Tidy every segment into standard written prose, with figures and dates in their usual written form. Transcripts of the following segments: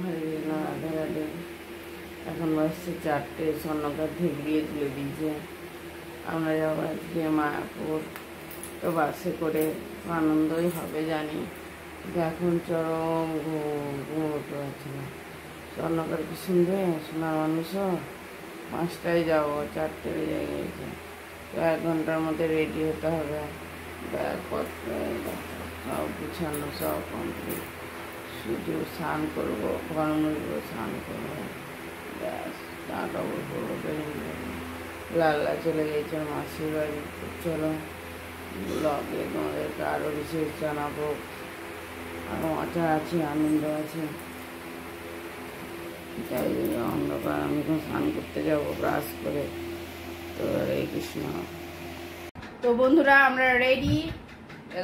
হরে রাধে রাধে। এখন বাসছে 4টে, স্বর্ণকার ঢেকড়িয়ে তুলে দিয়েছে। আমরা যাবো আজকে মায়াপুর, তো বাসে করে আনন্দই হবে জানি, এখন চরম ঘুমোতে পারছি না। স্বর্ণকার কি শুনবে? শোনার মানুষও 5টায় যাবো, 4টে বেজে গিয়েছে। তো 1 ঘন্টার মধ্যে রেডি হতে হবে, ব্যাগপত্র সব গুছানো, সব কমপ্লিট। শুধু স্নান করবো, ঘর মুছবো, স্নান করবো, ব্যাস চা কাপড় করবো, বেরিয়ে যাবো। লাল্লা চলে গেছে মাসির বাড়ি। চলো ব্লগে তোমাদেরকে আরও বিশেষ জানাবো। আরও মজা আছে, আনন্দ আছে। তাই অন্ধকার আমি এখন স্নান করতে যাবো ব্রাশ করে। তো হরে কৃষ্ণ। তো বন্ধুরা আমরা রেডি,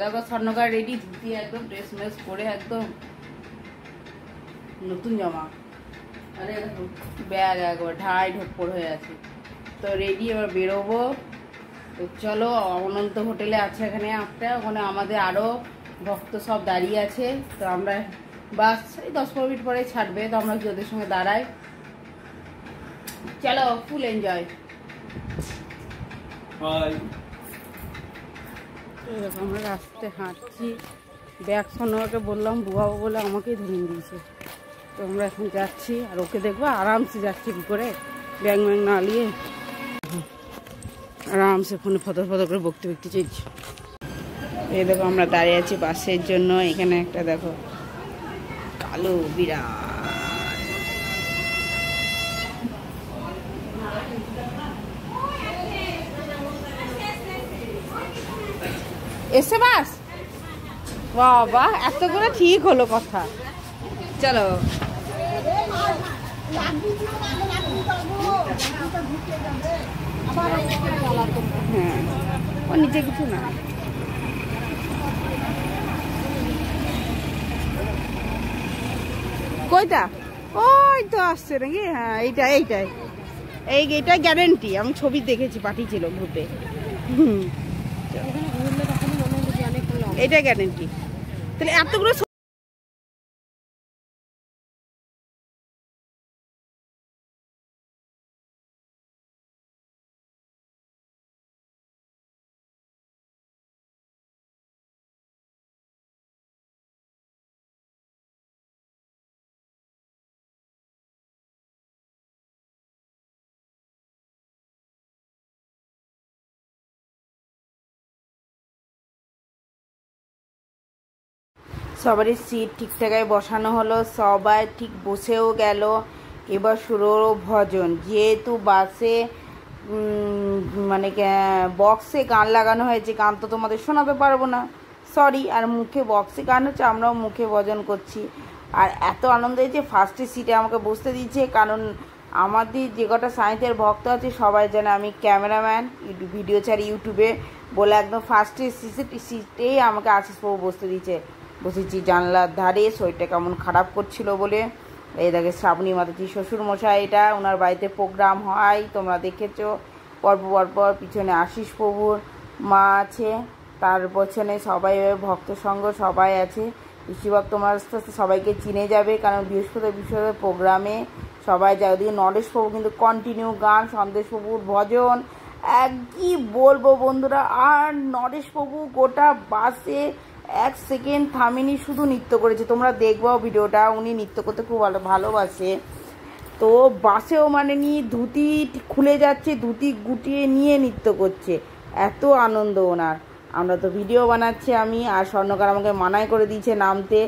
দেখো স্বর্ণকার রেডি, ধুতি একদম ড্রেস মেস পরে একদম নতুন জামা, আরে ব্যাগ একবার ঢাই ঢোপ্পর হয়ে আছে। তো রেডি, এবার বেরোবো। তো চলো, অনন্ত হোটেলে আছে এখানে একটা, ওখানে আমাদের আরও ভক্ত সব দাঁড়িয়ে আছে। তো আমরা বাস এই 10-15 মিনিট পরে ছাড়বে, তো আমরা ওদের সঙ্গে দাঁড়াই। চলো, ফুল এনজয়। আমরা রাস্তায় হাঁটছি, ব্যাগ স্বর্ণকারকে বললাম বুয়াবো বলে আমাকেই ধরিয়ে দিয়েছে। তো আমরা এখন যাচ্ছি, আর ওকে দেখবো আরামসে যাচ্ছি কী করে, ব্যাগ ম্যাগ না নিয়ে আরামসে ফোনে ফটো করে বকতে চাইছি। এই দেখো আমরা দাঁড়িয়ে আছি বাসের জন্য। এখানে একটা দেখো কালো বিড়াল এসে বাস, বাবা এত করে ঠিক হলো কথা। চলো হ্যাঁ, ও নিচে কিছু না। কইটা ওই তো আসছে নাকি? হ্যাঁ এইটাই এইটা গ্যারেন্টি, আমি ছবি দেখেছি, পাঠিয়েছিল গ্রুপে। এইটা গ্যারেন্টি। তাহলে এতগুলো সবারই সিট ঠিকঠাক বসানো হলো, সবাই ঠিক বসেও গেল। এবার শুরু হলো ভজন। যেহেতু বাসে মানে বক্সে গান লাগানো হয়েছে, গান তো তোমাদের শোনাতে পারবো না, সরি। আর মুখে বক্সে গান হচ্ছে, আমরাও মুখে ভজন করছি। আর এত আনন্দ হয়েছে, ফার্স্টে সিটে আমাকে বসতে দিচ্ছে, কারণ আমাদের যে কটা সাঁইতের ভক্ত আছে সবাই জানে আমি ক্যামেরাম্যান, ভিডিও ছাড়ি ইউটিউবে বলে, একদম ফার্স্টে সিটেই আমাকে আশিস বাবু বসতে দিচ্ছে। বসেছি জানলার ধারে, শরীরটা কেমন খারাপ করছিল বলে। এই দেখে শ্রাবণী মাতাজি শ্বশুরমশাই, এটা ওনার বাড়িতে প্রোগ্রাম হয়, তোমরা দেখেছো। পরপর পিছনে আশিস প্রভুর মা আছে, তার পেছনে সবাই ভক্ত সঙ্গ সবাই আছে। বেশিরভাগ তোমরা আস্তে আস্তে সবাইকে চিনে যাবে, কারণ বৃহস্পতিবার প্রোগ্রামে সবাই যায়। ওদিকে নরেশ প্রভু কিন্তু কন্টিনিউ গান, সন্দেশ প্রভুর ভজন, কি বলবো বন্ধুরা। আর নরেশ প্রভু গোটা বাসে 1 সেকেন্ড থামেনি, শুধু নৃত্য করেছে। তোমরা দেখবাও ভিডিওটা, উনি নৃত্য করতে খুব ভালোবাসে। তো বাসেও মানে নিয়ে ধুতি খুলে যাচ্ছে, ধুতি গুটিয়ে নিয়ে নৃত্য করছে, এত আনন্দ ওনার। আমরা তো ভিডিও বানাচ্ছি আমি, আর স্বর্ণকার আমাকে মানাই করে দিয়েছে নামতে।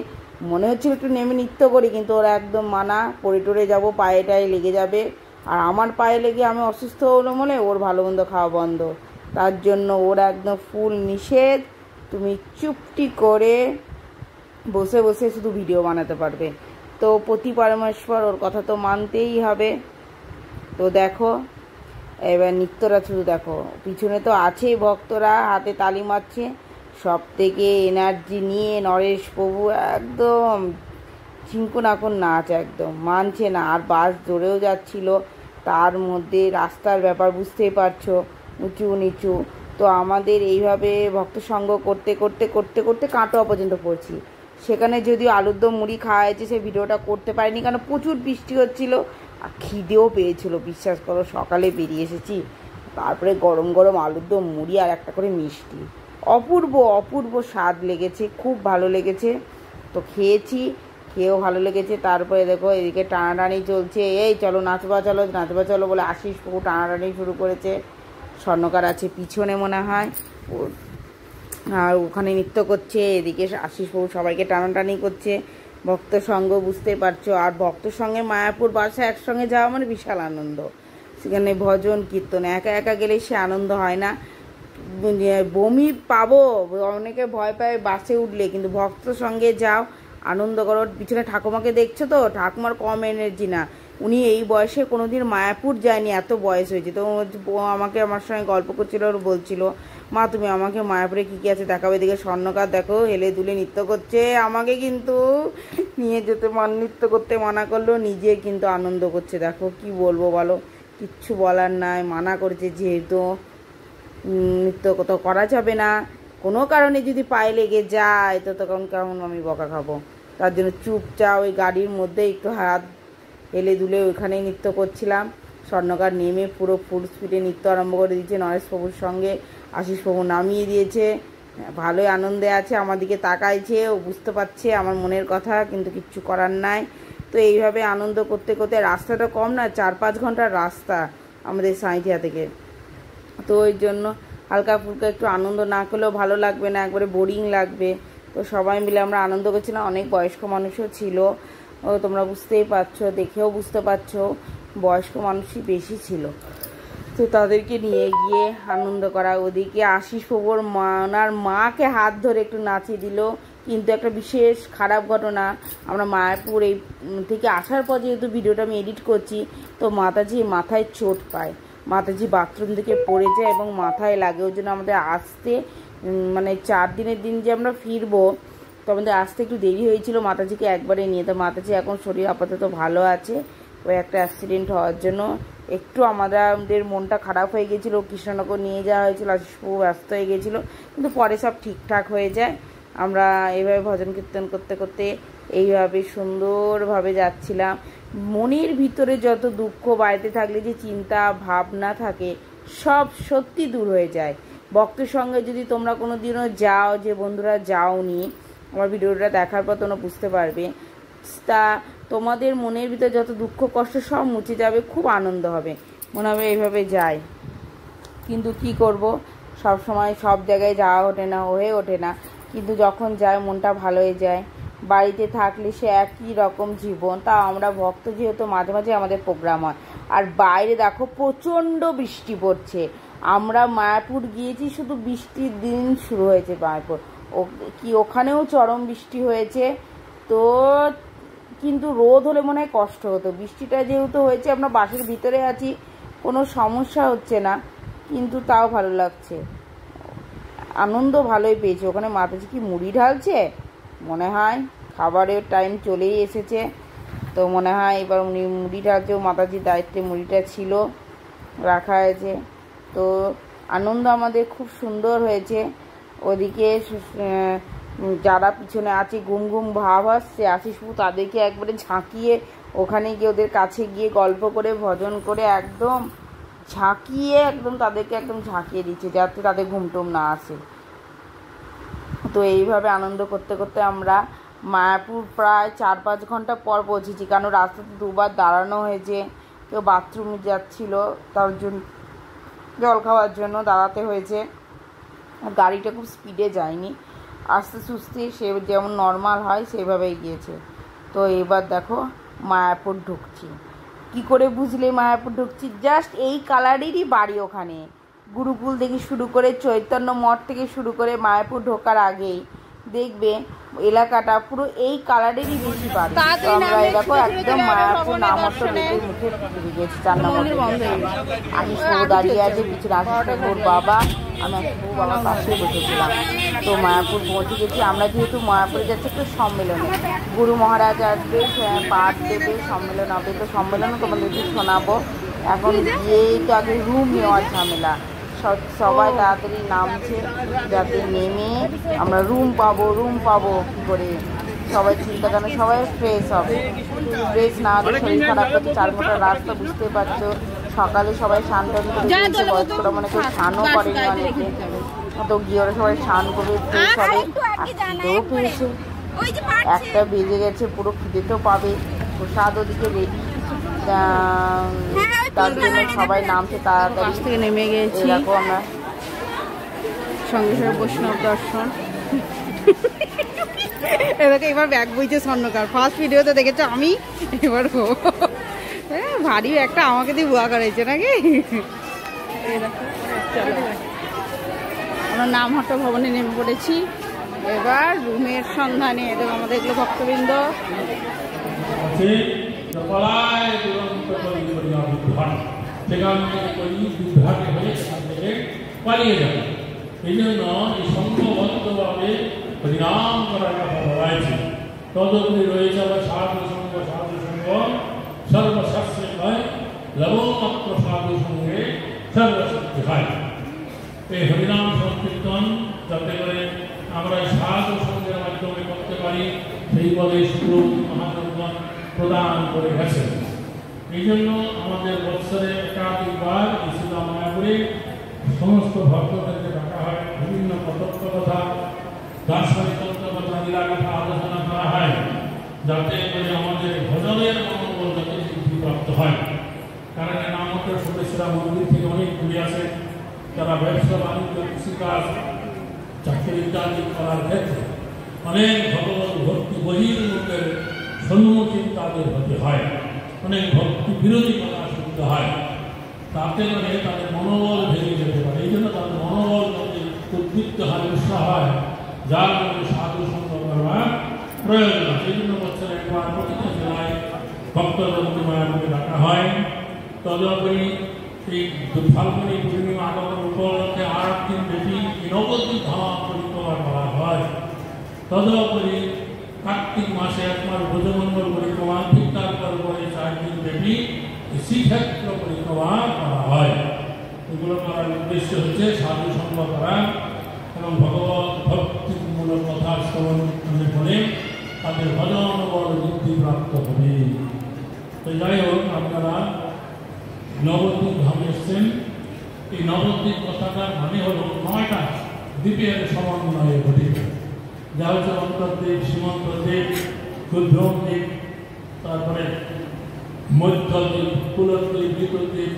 মনে হচ্ছিল একটু নেমে নৃত্য করি, কিন্তু ওরা একদম মানা, পড়ে টরে যাবো, পায়ে টায়ে লেগে যাবে। আর আমার পায়ে লেগে আমি অসুস্থ হলো বলে ওর ভালো মন্দ খাওয়া বন্ধ, তার জন্য ওরা একদম ফুল নিষেধ। তুমি চুপটি করে বসে বসে শুধু ভিডিও বানাতে পারবে। তো পতি পরমেশ্বর, ওর কথা তো মানতেই হবে। তো দেখো এবার নৃত্যরা শুধু দেখো, পিছনে তো আছেই ভক্তরা হাতে তালি মারছে, সব থেকে এনার্জি নিয়ে নরেশ প্রভু একদম চিনকুনাকুন নাচ, একদম মানছে না। আর বাস জোরেও যাচ্ছিল, তার মধ্যে রাস্তার ব্যাপার বুঝতেই পারছো, উঁচু নিচু। তো আমাদের এইভাবে ভক্ত সঙ্গ করতে কাটোয়া পর্যন্ত পড়ছি। সেখানে যদিও আলুর দম মুড়ি খাওয়া হয়েছে, সেই ভিডিওটা করতে পারিনি কারণ প্রচুর বৃষ্টি হচ্ছিল আর খিদেও পেয়েছিল। বিশ্বাস করো, সকালে বেরিয়ে এসেছি, তারপরে গরম গরম আলুর দম মুড়ি আর একটা করে মিষ্টি, অপূর্ব অপূর্ব স্বাদ লেগেছে, খুব ভালো লেগেছে। তো খেয়েছি, খেয়েও ভালো লেগেছে। তারপরে দেখো এদিকে টানাটানি চলছে, এই চলো নাচবা চলো নাচবা চলো বলে আশিস বাবু টানাটানি শুরু করেছে। স্বর্ণকার আছে পিছনে মনে হয়, আর ওখানে নৃত্য করছে, এদিকে আশিস বাবু সবাইকে টানাটানি করছে। ভক্ত সঙ্গ বুঝতেই পারছো, আর ভক্ত সঙ্গে মায়াপুর বাসা একসঙ্গে যাওয়া মানে বিশাল আনন্দ। সেখানে ভজন কীর্তন, একা একা গেলে সে আনন্দ হয় না, বমি পাবো, অনেকে ভয় পায় বাসে উঠলে, কিন্তু ভক্ত সঙ্গে যাও, আনন্দ করো। পিছনে ঠাকুমাকে দেখছো তো, ঠাকুমার কম এনার্জি না, উনি এই বয়সে কোনোদিন মায়াপুর যায়নি, এত বয়স হয়েছে। তো আমাকে আমার সঙ্গে গল্প করছিল, ওর বলছিল মা তুমি আমাকে মায়াপুরে কী কী আছে দেখাবে। এদিকে স্বর্ণকার দেখো হেলে দুলে নৃত্য করছে, আমাকে কিন্তু নিয়ে যেতে নৃত্য করতে মানা করলো, নিজে কিন্তু আনন্দ করছে। দেখো কি বলবো বলো, কিচ্ছু বলার নাই, মানা করেছে যেহেতু, নৃত্য তো করা যাবে না। কোনো কারণে যদি পায়ে লেগে যায় তো তখন কেমন আমি বকা খাবো, তার জন্য চুপচাপ ওই গাড়ির মধ্যে একটু হাত হেলে দুলে ওইখানেই নৃত্য করছিলাম। স্বর্ণকার নেমে পুরো ফুল স্পিডে নৃত্য আরম্ভ করে দিয়েছে, নরেশবাবুর সঙ্গে আশিসবাবু নামিয়ে দিয়েছে, ভালোই আনন্দে আছে, আমার দিকে তাকাইছে, ও বুঝতে পারছে আমার মনের কথা, কিন্তু কিচ্ছু করার নাই। তো এইভাবে আনন্দ করতে করতে, রাস্তাটা কম না, 4-5 ঘন্টার রাস্তা আমাদের সাঁইথিয়া থেকে, তো ওই জন্য হালকা ফুলকা একটু আনন্দ না করলেও ভালো লাগবে না, একবারে বোরিং লাগবে। তো সবাই মিলে আমরা আনন্দ করছিলাম, অনেক বয়স্ক মানুষও ছিল, ও তোমরা বুঝতেই পারছো, দেখেও বুঝতে পারছো বয়স্ক মানুষই বেশি ছিল। তো তাদেরকে নিয়ে গিয়ে আনন্দ করা। ওদিকে আশিস বাবুর মা, ওনার মাকে হাত ধরে একটু নাচিয়ে দিল। কিন্তু একটা বিশেষ খারাপ ঘটনা, আমরা মায়াপুর এই থেকে আসার পর যেহেতু ভিডিওটা আমি এডিট করছি, তো মাতাজি মাথায় চোট পায়, মাতাজি বাথরুম থেকে পড়ে যায় এবং মাথায় লাগে। ওই জন্য আমাদের আসতে মানে 4 দিনের দিন যে আমরা ফিরবো, তো আমাদের আসতে একটু দেরি হয়েছিল মাতাজিকে একবারে নিয়ে। তো মাতাজি এখন শরীর আপাতত ভালো আছে, ওই একটা অ্যাক্সিডেন্ট হওয়ার জন্য একটু আমাদের মনটা খারাপ হয়ে গেছিলো। কৃষ্ণনগর নিয়ে যাওয়া হয়েছিল, আশিসবাবু ব্যস্ত হয়ে গেছিলো, কিন্তু পরে সব ঠিকঠাক হয়ে যায়। আমরা এইভাবে ভজন কীর্তন করতে করতে এইভাবে সুন্দরভাবে যাচ্ছিলাম। মনের ভিতরে যত দুঃখ, বাড়িতে থাকলে যে চিন্তা ভাবনা থাকে, সব সত্যি দূর হয়ে যায়। ভক্তের সঙ্গে যদি তোমরা কোনো দিনও যাও, যে বন্ধুরা যাওনি, আমার ভিডিওটা দেখার পর তোমরা বুঝতে পারবে, তা তোমাদের মনের ভিতরে যত দুঃখ কষ্ট সব মুছে যাবে, খুব আনন্দ হবে, মনে হবে এইভাবে যাই। কিন্তু কি করব, সব সময় সব জায়গায় যাওয়া হয়ে ওঠে না, কিন্তু যখন যায় মনটা ভালো হয়ে যায়। বাড়িতে থাকলে সে একই রকম জীবন, তা আমরা ভক্ত যেহেতু মাঝে মাঝে আমাদের প্রোগ্রাম হয়। আর বাইরে দেখো প্রচণ্ড বৃষ্টি পড়ছে, আমরা মায়াপুর গিয়েছি শুধু বৃষ্টির দিন শুরু হয়েছে মায়াপুর, ওখানেও চরম বৃষ্টি হয়েছে। তো কিন্তু রোদ হলে মনে হয় কষ্ট হতো, বৃষ্টিটা যেহেতু হয়েছে, আমরা বাসের ভিতরে আছি, কোনো সমস্যা হচ্ছে না, কিন্তু তাও ভালো লাগছে, আনন্দ ভালোই পেয়েছি। ওখানে মাতাজি কি মুড়ি ঢালছে মনে হয়, খাবারের টাইম চলেই এসেছে, তো মনে হয় এবার উনি মুড়ি ঢালছে, মাতাজির দায়িত্বে মুড়িটা ছিল, রাখা হয়েছে। তো আনন্দ আমাদের খুব সুন্দর হয়েছে। ওদিকে যারা পিছনে আছে ঘুম ঘুম ভাব আসছে, আশিসবাবু তাদেরকে একবারে ঝাঁকিয়ে ওখানে গিয়ে ওদের কাছে গিয়ে গল্প করে ভজন করে একদম ঝাঁকিয়ে, একদম তাদেরকে একদম ঝাঁকিয়ে দিচ্ছে যাতে তাদের ঘুমটুম না আসে। তো এইভাবে আনন্দ করতে করতে আমরা মায়াপুর প্রায় 4-5 ঘন্টা পর পৌঁছেছি, কারণ রাস্তাতে 2বার দাঁড়ানো হয়েছে, কেউ বাথরুমে যাচ্ছিল, তার জন্য জল খাওয়ার জন্য দাঁড়াতে হয়েছে। গাড়িটা খুব স্পিডে যায়নি, আস্তে সুস্তে সে যেমন নর্মাল হয় সেভাবেই গিয়েছে। তো এবার দেখো মায়াপুর ঢুকছি। কি করে বুঝলে মায়াপুর ঢুকছি? জাস্ট এই কালারেরই বাড়ি ওখানে, গুরুকুল থেকে শুরু করে চৈতন্য মঠ থেকে শুরু করে মায়াপুর ঢোকার আগেই দেখবে এলাকাটা পুরো এই কালারেরই বেশি বাড়ি। তো আমরা দেখো একদম মায়াপুর নামত্ব বেদের মুখে ঢুকে গেছি, 4 নম্বর আশিসবাবু দাঁড়িয়ে আছে, পিছনে আশিসবাবুর বাবা, আমি আশিসবাবু বাবার পাশে বসেছিলাম। তো মায়াপুর পৌঁছে গেছি আমরা, যেহেতু মায়াপুরে যাচ্ছে একটু সম্মেলনে, গুরু মহারাজ আসবে, পাঠ দেবে, সম্মেলন হবে। তো সম্মেলনও তোমাদেরকে শোনাবো। এখন গিয়েই তো আগে রুম নেওয়ার ঝামেলা, সবাই তাড়াতাড়ি নামছে যাতে নেমে আমরা রুম পাবো কী করে। সবাই চিন্তা করেন সবাই ফ্রেশ হবে, ফ্রেশ না হলে শরীর খারাপ করছে। 4 ঘন্টার রাস্তা বুঝতে পারছো, সকালে সবাই স্নান টান করে দিয়েছে, বয়স্করা মনে কেউ স্নানও করেনি অনেকে, তো গিয়ে ওরা সবাই স্নান করবে, ফ্রেশ হবে। আর খিদেও পেয়েছে, 1টা বেজে গেছে, পুরো খিদে তো পাবে। প্রসাদ ওদিকে রেডি, তার জন্য সবাই নামছে তাড়াতাড়ি থেকে নেমে গেছি। এরকম আমরা সঙ্গে সঙ্গে বৈষ্ণব দর্শন। এবারে এবার ব্যাগ বইছে স্বর্ণকার, ফার্স্ট ভিডিওতে দেখেছো আমি, এবার ভারী একটা আমাকে দিয়ে বুয়া করেছে নাকি। আমরা নামহাটা ভবনে নেমে পড়েছি, এবার রুমের সন্ধানে। এদের আমাদের এগুলো ভক্তবৃন্দ। পালিয়ে যাবে, এই জন্য এই সংঘবদ্ধভাবে হরিনাম করার কথা বলা হয়েছে। তদপি রয়েছে আবার সাধু সঙ্গ, সাধু সঙ্গ সর্বশাস্ত্রে হয়, লবমাত্র সাধু সঙ্গে সর্বশক্তি হয়। এই হরিনাম সংকীর্তন যাতে করে আমরা এই সাধু সঙ্গের মাধ্যমে করতে পারি, সেই বলে শুরু মহাজনগণ প্রদান করে গেছেন। এই জন্য আমাদের বৎসরে একাধিকবার এই শিলা মায়াপুরে সমস্ত ভক্তদেরকে ডাকা হয়, বিভিন্ন কতত্ব কথা, দার্শনিক তত্ত্ব কথা, লীলা কথা আলোচনা করা হয়, যাতে করে আমাদের ভজনের মনোবল যাতে বৃদ্ধিপ্রাপ্ত হয়। কারণ এই নামকের সদস্যরা মন্দির থেকে অনেক দূরে আসে, তারা ব্যবসা বাণিজ্য, কৃষিকাজ, চাকরি ইত্যাদি করার ক্ষেত্রে অনেক ভগবত ভক্তি বহির্মুখের সম্মুখীন তাদের হতে হয়, অনেক ভক্তি বিরোধী কথা শুনতে হয়, তাতে করে তাদের মনোবল ভেঙে যেতে পারে। এই জন্য তাদের মনোবল যাতে উদ্দীপ্ত হয়, উৎসাহ হয়, যার মধ্যে সাধু সঙ্গ করবার প্রয়োজন আছে। সেই জন্য বছর একবার প্রতিটা জেলায় ভক্তবন্দী মায়াপুরে ডাকা হয়। তদুপরি এই ফাল্গুনী পূর্ণিমা আগমন উপলক্ষে 8 দিন ব্যাপী নবদ্বীপ ধাম পরিক্রমা করা হয়। তদুপরি কার্তিক মাসে একবার ভোজমণ্ডল পরিক্রমা, ঠিক তারপর 4 দিন ব্যাপী শ্রীক্ষেত্র পরিক্রমা করা হয়। এগুলো করার উদ্দেশ্য হচ্ছে সাধু সঙ্গ করা এবং ভগবত ভক্তিমূলক কথা শ্রবণ করে তাদের ভজন বল বৃদ্ধিপ্রাপ্ত হবে। তো যাই হোক, আপনারা নবদ্বীপ ধামে এসছেন। এই নবদ্বীপ কথাটার মানে হল 9টা দ্বীপের সমন্বয়ে গঠিত, যা হচ্ছে অন্তর্দ্বীপ, সীমান্তদ্বীপ, ক্ষুদ্রদ্বীপ, তারপরে মধ্যদ্বীপ, কুলদ্বীপ, দ্বীপদ্বীপ,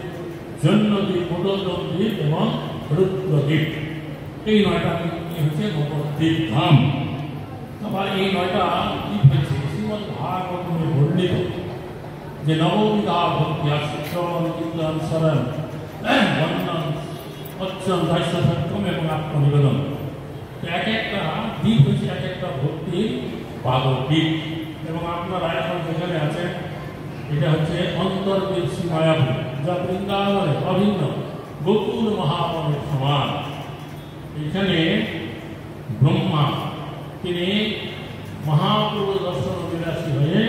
জন্মদ্বীপ, মোদদ্বীপ এবং রুদ্রদ্বীপ। এই 9টা হচ্ছে নবদ্বীপ ধাম। আবার এই 9টা দ্বীপ হচ্ছে শ্রীমদ্ ভাগবতে বর্ণিত যে নববিধা ভক্তি আছে, শ্রবণ, কীর্তন, শরণ, বন্দন, অর্চন, দাস্য, সক্ষম এবং আত্মনিবেদন। এক একটা দ্বীপ হচ্ছে এক একটা ভক্তির পাদদ্বীপ। এবং আপনারা এখন যেখানে আছেন, এটা হচ্ছে অন্তর্দ্বীপ শ্রী মায়াপুর, যা বৃন্দাবনে অভিন্ন গোকুল মহাবনের সমান। এখানে ব্রহ্মা তিনি মহাপুর দর্শন বিলাসী হয়ে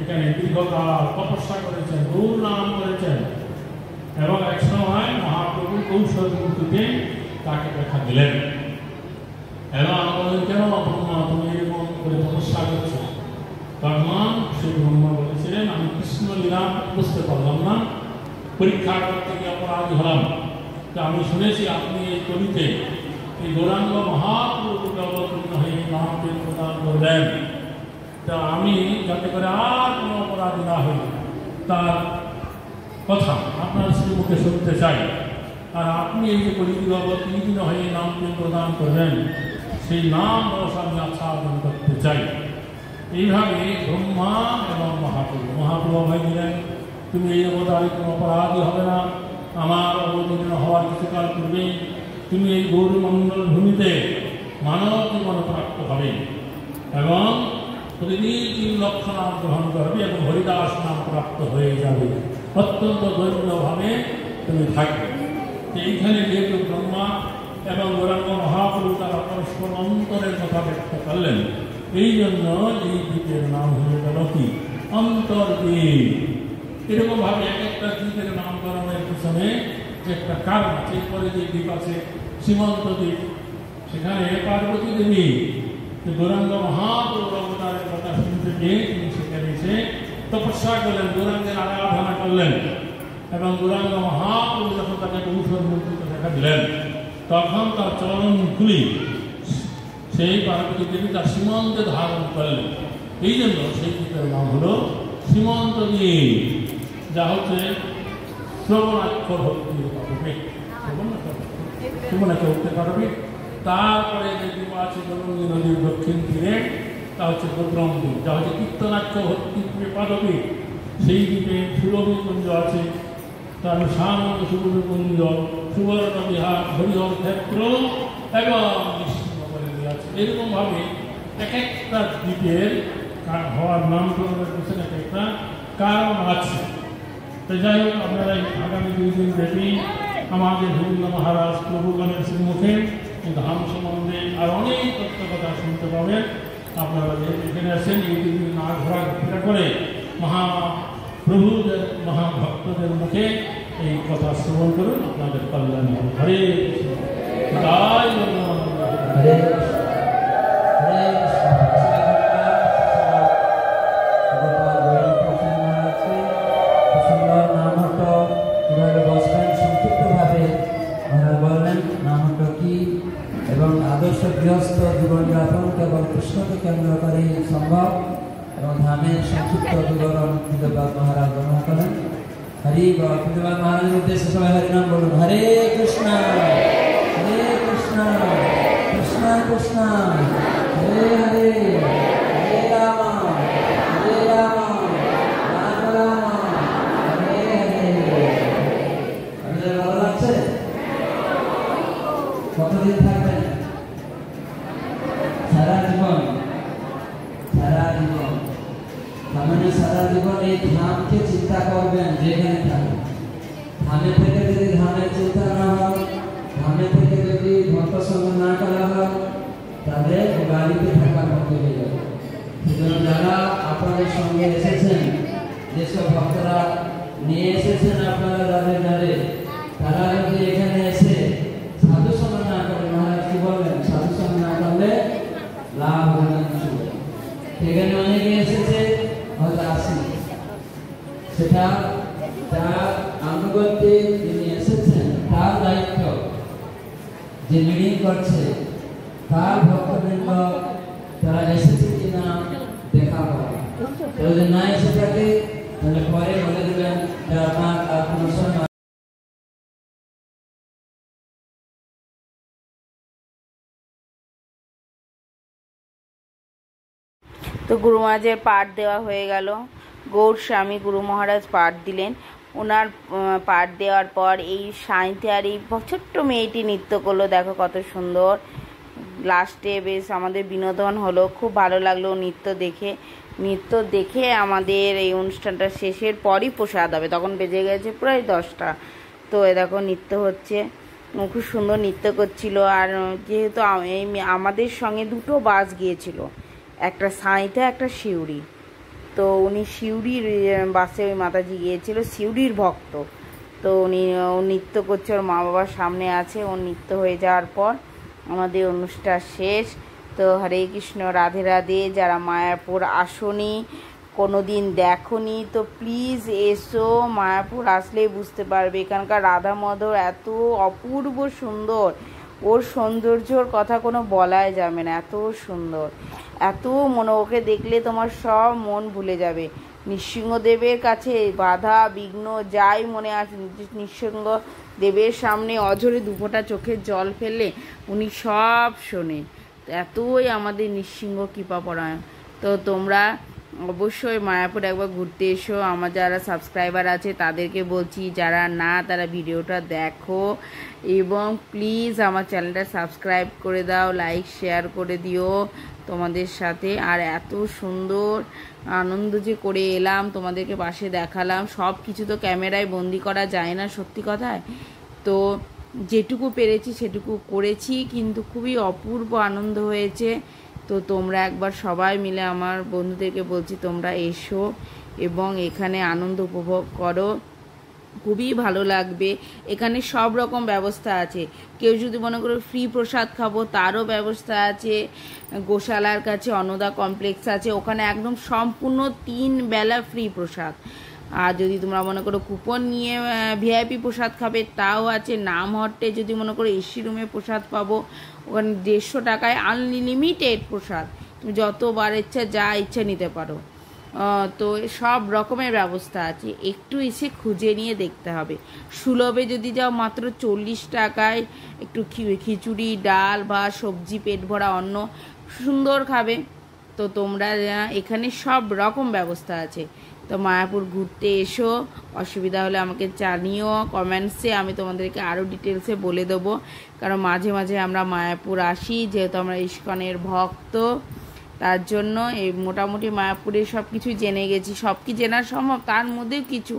এখানে দীর্ঘকাল তপস্যা করেছেন, গৌর নাম করেছেন, এবং এক সময় মহাপ্রভু কৌশল মূর্তিতে তাকে দেখা দিলেন এবং বলেন, কেন ব্রহ্মা তুমি এরকম করে তপস্যা করছো? তখন সেই ব্রহ্মা বলেছিলেন, আমি কৃষ্ণ লীলা বুঝতে পারলাম না, পরীক্ষা করতে গিয়ে অপরাধী হলাম। তা আমি শুনেছি আপনি এই কবিতে এই গৌরাঙ্গ মহাপ্রভুকে অবতীর্ণ হয়ে নামকে প্রদান করলেন। তা আমি যাতে করে আর কোনো অপরাধী না হই তার কথা আপনার শ্রীমুখে শুনতে চাই। আর আপনি এই যে কলিযুগ অবতীর্ণ হয়ে নামকে প্রদান করলেন, সেই নাম রস আমি আচ্ছাদন করতে চাই। এইভাবে ব্রহ্মা এবং মহাপ্রভু ভাই দিলেন, তুমি এই অবতারে কোনো অপরাধী হবে না, আমার অবতীর্ণ হওয়ার কিছুকাল পূর্বেই তুমি এই গৌরমণ্ডল ভূমিতে মানব জীবন প্রাপ্ত হবে এবং প্রতিদিন 3 লক্ষ নাম গ্রহণ করবে এবং হরিদাস নাম প্রাপ্ত হয়ে যাবে, অত্যন্ত দৈন্যভাবে তুমি থাকবে। এইখানে যেহেতু ব্রহ্মা এবং গৌরাঙ্গ মহাপ্রভু তারা পরস্পর অন্তরের কথা ব্যক্ত করলেন, এই জন্য এই দ্বীপের নাম হয়ে গেল কি অন্তর্দ্বীপ। এরকমভাবে এক একটা দ্বীপের নামকরণের পিছনে একটা কারণ আছে। এরপরে যে দ্বীপ আছে সীমান্ত দ্বীপ, সেখানে পার্বতী দেবী যে গৌরাঙ্গ মহাপ্রভুর অবতারের কথা শুনতে পেয়ে তিনি সেখানে এসে তপস্যা করলেন, গৌরাঙ্গের আরাধনা করলেন এবং গৌরাঙ্গ মহাপ্রভু যখন তাকে কৌশল মূর্তিতে দেখা দিলেন তখন তার চরণগুলি সেই পার্বতী দেবী তার সীমান্তে ধারণ করলেন। এই জন্য সেই দ্বীপের নাম হল সীমান্ত দ্বীপ, যা হচ্ছে শ্রবণাক্ষর ভক্তির পাদপীঠ। শ্রবণাক্ষর ভক্তির পাদপীঠ। তারপরে যে দ্বীপ আছে গৌরঙ্গী নদীর দক্ষিণ তীরে, তা হচ্ছে গোগ্রাম দ্বীপ, যা হচ্ছে কীর্তনাক্ষর ভক্তির পাদপীঠ। সেই দ্বীপে সুরভী কুঞ্জ আছে, তার সানন্দ সুরভী কুঞ্জ, সুবর্ণ বিহার, হরিহর ক্ষেত্র এবং নিঃসিংহপল্লী আছে। এরকমভাবে এক একটা দ্বীপের হওয়ার নামকরণের পিছনে এক একটা কারণ আছে। তো যাই হোক, আপনারা আগামী 2 দিন ব্যাপী আমাদের হিন্দু মহারাজ প্রভুগণের শ্রীমুখে এই ধাম সম্বন্ধে আর অনেক তথ্য কথা শুনতে পাবেন। আপনারা যে এখানে আসেন এই 2 দিন না ঘোরাফেরা করে মহাপ্রভুদের মহাভক্তদের মুখে এই কথা শ্রবণ করুন, আপনাদের কল্যাণ হবে। হরে কৃষ্ণ। জয় জগন্নাথ। হরে আদর্শ গৃহস্থ জীবনযাপন কেবল কৃষ্ণকে কেন্দ্র করেই সম্ভব এবং ধামের সংক্ষিপ্ত বিবরণ কৃতবাদ মহারাজ বর্ণনা করেন। হরি বল। কৃতবাদ মহারাজের উদ্দেশ্যে সবাই হরিনাম বলুন। হরে কৃষ্ণ কৃষ্ণ কৃষ্ণ হরে হরে, হরে রাম রাম রাম হরে হরে। আপনাদের ভালো লাগছে? কতদিন থাকবেন? সারা জীবন। মানে সারা জীবন এই ধামকে চিন্তা করবেন যেখানে থাকেন। ধামে থেকে যদি ধামের চিন্তা না হয়, ধামে থেকে যদি ভক্ত সঙ্গ না করা হয়, তাহলে বাড়িতে থাকার মতো হয়ে যাবে। সেজন্য যারা আপনাদের সঙ্গে এসেছেন, যেসব ভক্তরা নিয়ে এসেছেন আপনারা যাদের যাদের, তারা যদি এখানে এসে সাধু সঙ্গ না করে, মহারাজ কি বলবেন, সাধু সঙ্গ না করলে লাভ হবে না কিছু। এখানে অনেকে এসেছে, হয়তো আসি, সেটা তার আনুগত্যে যিনি এসেছেন তার দায়িত্ব, যে লিডিং করছে তার ভক্তবৃন্দ তারা এসেছে কিনা দেখা হয়। যদি না এসে থাকে তাহলে পরে বলে দেবেন যে আপনার আর কোনো সময়। তো গুরু মহারাজের পাঠ দেওয়া হয়ে গেল। গৌর স্বামী গুরু মহারাজ পাঠ দিলেন। ওনার পাঠ দেওয়ার পর এই সাঁইতে আর এই ছোট্ট মেয়েটি নৃত্য করলো, দেখো কত সুন্দর। লাস্টে বেশ আমাদের বিনোদন হলো, খুব ভালো লাগলো নৃত্য দেখে আমাদের এই অনুষ্ঠানটা শেষের পরই প্রসাদ হবে। তখন বেজে গেছে প্রায় 10টা। তো এ দেখো নৃত্য হচ্ছে, খুব সুন্দর নৃত্য করছিল। আর যেহেতু আমাদের সঙ্গে 2টো বাস গিয়েছিল, একটা সাঁইতা একটা সিউড়ি। তো উনি সিউড়ির বাসে ওই মাতাজি গিয়েছিল, সিউড়ির ভক্ত। তো উনি নৃত্য করছে, ওর মা বাবার সামনে আছে। ওর নৃত্য হয়ে যাওয়ার পর আমাদের অনুষ্ঠান শেষ। তো হরে কৃষ্ণ, রাধে রাধে। যারা মায়াপুর আসনি, কোনো দিন দেখনি, তো প্লিজ এসো। মায়াপুর আসলেই বুঝতে পারবে এখানকার রাধা মাধব এত অপূর্ব সুন্দর। ওর সৌন্দর্যর কথা কোনো বলাই যাবে না, এত সুন্দর, এত ওকে দেখলে তোমার সব মন ভুলে যাবে। নৃসিংহদেবের কাছে বাধা বিঘ্ন যাই মনে আসে, নৃসিংহদেবের সামনে অঝরে 2 ফোঁটা চোখের জল ফেললে উনি সব শোনে। এতই আমাদের নৃসিংহ কৃপাপরায়ণ। তো তোমরা অবশ্যই মায়াপুর একবার ঘুরতে এসো। আমার যারা সাবস্ক্রাইবার আছে তাদেরকে বলছি, যারা না তারা ভিডিওটা দেখো এবং প্লিজ আমার চ্যানেলটা সাবস্ক্রাইব করে দাও, লাইক শেয়ার করে দিও তোমাদের সাথে। আর এত সুন্দর আনন্দ যে করে এলাম, তোমাদেরকে পাশে দেখালাম। সব কিছু তো ক্যামেরায় বন্দি করা যায় না, সত্যি কথায়। তো যেটুকু পেরেছি সেটুকু করেছি, কিন্তু খুবই অপূর্ব আনন্দ হয়েছে। তো তোমরা একবার সবাই মিলে, আমার বন্ধুদেরকে বলছি, তোমরা এসো এবং এখানে আনন্দ উপভোগ করো। খুবই ভালো লাগবে। এখানে সব রকম ব্যবস্থা আছে। কেউ যদি মনে করো ফ্রি প্রসাদ খাবো তারও ব্যবস্থা আছে। গোশালার কাছে অন্নদা কমপ্লেক্স আছে, ওখানে একদম সম্পূর্ণ 3 বেলা ফ্রি প্রসাদ। আর যদি তোমরা মনে করো কুপন নিয়ে ভিআইপি প্রসাদ খাবে তাও আছে। নামহট্টে যদি মনে করো এসি রুমে প্রসাদ পাবো, ওখানে 150 টাকায় আনলিমিটেড প্রসাদ, তুমি যতবার ইচ্ছা যা ইচ্ছা নিতে পারো। তো সব রকমের ব্যবস্থা আছে, একটু এসে খুঁজে নিয়ে দেখতে হবে। সুলভে যদি যাও মাত্র 40 টাকায় একটু খিচুড়ি, ডাল বা সবজি, পেট ভরা অন্ন সুন্দর খাবে। তো তোমরা এখানে সব রকম ব্যবস্থা আছে। তো মায়াপুর ঘুরতে এসো, অসুবিধা হলে আমাকে জানিও কমেন্টসে, আমি তোমাদেরকে আরও ডিটেলসে বলে দেবো। কারণ মাঝে মাঝে আমরা মায়াপুর আসি, যেহেতু আমরা ইস্কনের ভক্ত, তার জন্য এই মোটামুটি মায়াপুরে সব কিছু জেনে গেছি। সব কি জেনা সম্ভব তার মধ্যেও কিছু।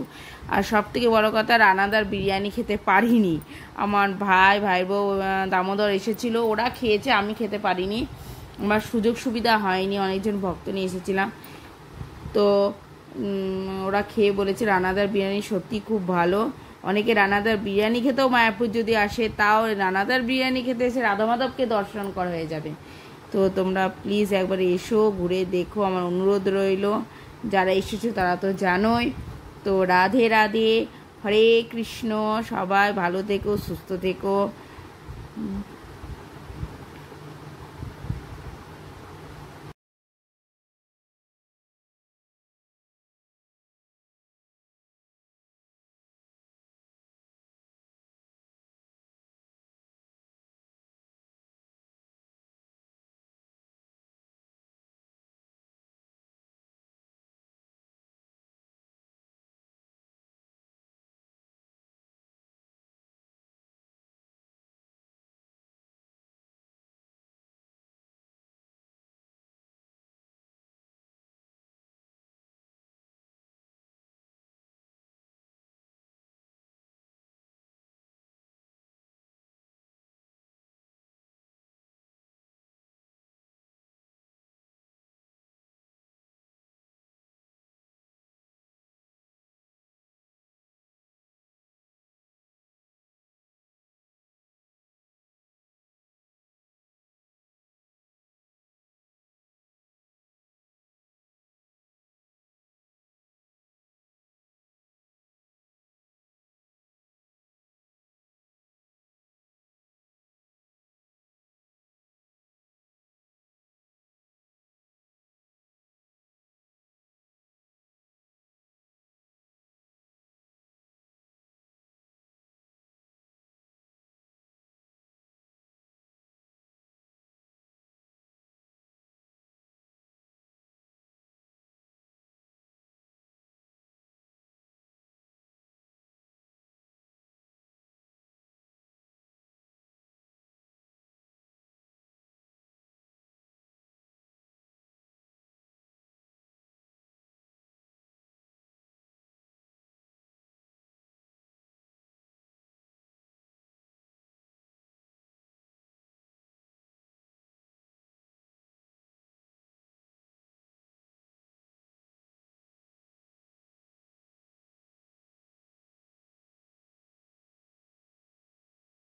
আর সব থেকে বড়ো কথা, রানাদার বিরিয়ানি খেতে পারিনি। আমার ভাই বউ দামোদর এসেছিলো, ওরা খেয়েছে, আমি খেতে পারিনি, আমার সুযোগ সুবিধা হয়নি। অনেকজন ভক্ত নিয়ে এসেছিলাম, তো ওরা খেয়ে বলেছে রানাদার বিরিয়ানি সত্যি খুব ভালো। অনেকে রানাদার বিরিয়ানি খেতেও মায়াপুর যদি আসে, তাও রানাদার বিরিয়ানি খেতে এসে রাধা মাধবকে দর্শন করা হয়ে যাবে। তো তোমরা প্লিজ একবার এসো, ঘুরে দেখো, আমার অনুরোধ রইল। যারা এসেছো তারা তো জানোই। তো রাধে রাধে, হরে কৃষ্ণ, সবাই ভালো থেকো, সুস্থ থেকো।